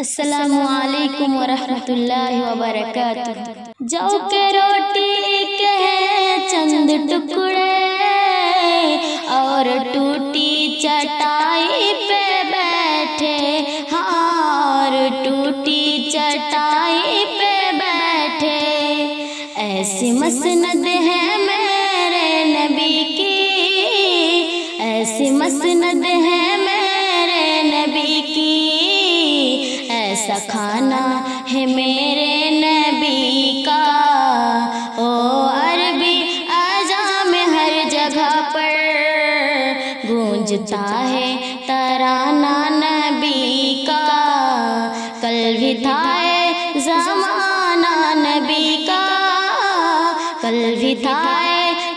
السلام علیکم ورحمۃ اللہ وبرکاتہ۔ جو کہ روٹی کے چند ٹکڑے اور ٹوٹی چٹائی پہ بیٹھے، ہار ٹوٹی چٹائی پہ بیٹھے، ایسی مسند ہے میرے نبی کی، ایسی مسند ہے میرے نبی کی، ایسا کھانا ہے میرے نبی کا، او عربی اعجم میں ہر جگہ پر گونجتا ہے ترانہ نبی کا، کل بھی تھا زمانہ نبی کا، کل بھی تھا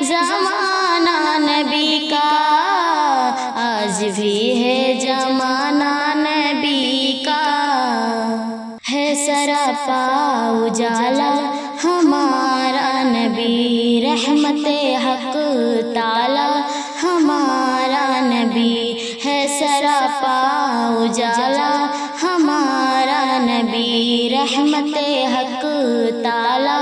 زمانہ نبی کا، آج بھی ہے زمانہ نبی کا، ہے سراپا اجالا ہمارا نبی، رحمت حق تعالی ہمارا نبی، ہے سراپا اجالا ہمارا نبی، رحمت حق تعالی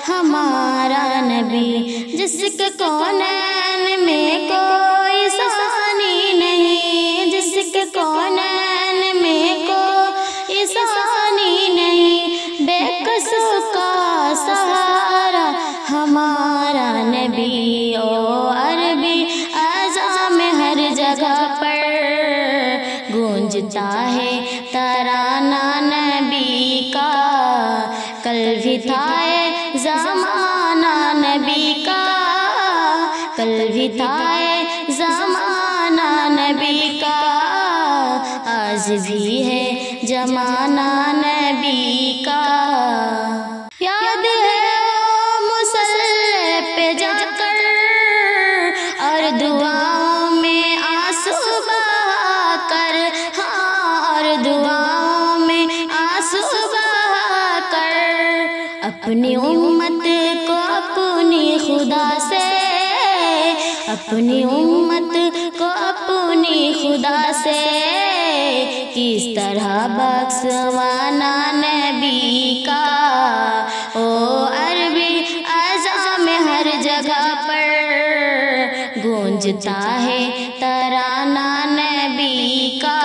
ہمارا نبی، جس کے کونین میں کوئی ثانی نہیں، جس کے کونین میں کوئی ثانی نہیں، بے کسوں کا سہارا ہمارا نبی، او عربی اعجم میں ہر جگہ پر گونجتا ہے ترانہ نبی کا، کل بھی تھا زمانہ نبی کا، کل بھی تھا زمانہ نبی کا، آج بھی ہے زمانہ نبی کا، یاد ہے مصلی پہ جا کر اور دعاؤں میں آنسو بہا کر، اور دعاؤں میں آنسو بہا کر، اپنی امت کو اپنی خدا سے، اپنی امت کو اپنی خدا سے کس طرح بخشوانا نبی کا، او عربی اعجم میں ہر جگہ پر گونجتا ہے ترانہ نبی کا،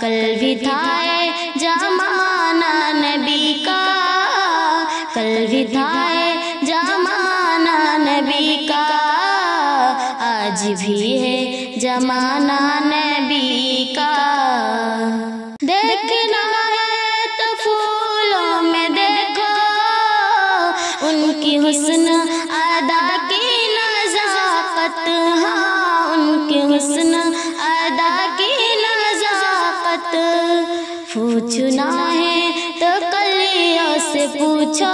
کل بھی تھا زمانہ نبی کا، کل بھی تھا زمانہ نبی کا، آج بھی ہے زمانہ نبی کا، دیکھنا ہے تو پھولوں میں دیکھو ان کی حسن ادا کی نزاکت، ہاں ان کی حسن ادا کی نزاکت، پوچھنا ہے تو کلیوں سے پوچھو،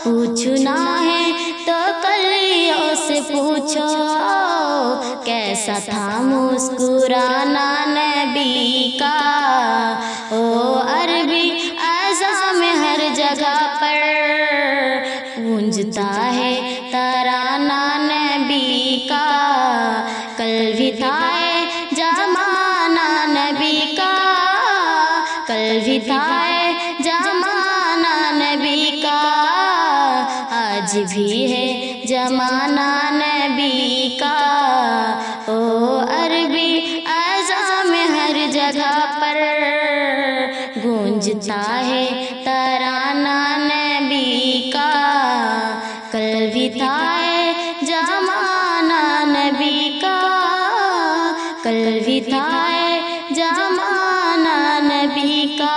پوچھنا ہے تو کلیوں سے پوچھو، کیسا تھا مسکرانا نبی کا، او عربی اعجم میں ہر جگہ پر گونجتا ہے ترانہ نبی کا، کل بھی تھا زمانہ نبی کا، کل بھی تھا زمانہ نبی کا، آج بھی ہے زمانہ نبی کا، او عربی اعجم میں ہر جگہ پر گونجتا ہے ترانہ نبی کا، کل بھی تھا زمانہ نبی کا، کل بھی تھا زمانہ نبی کا،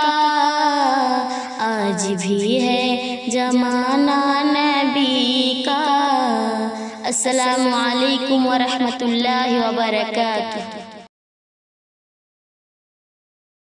آج بھی ہے زمانہ نبی کا۔ السلام علیکم ورحمۃ اللہ وبرکاتہ۔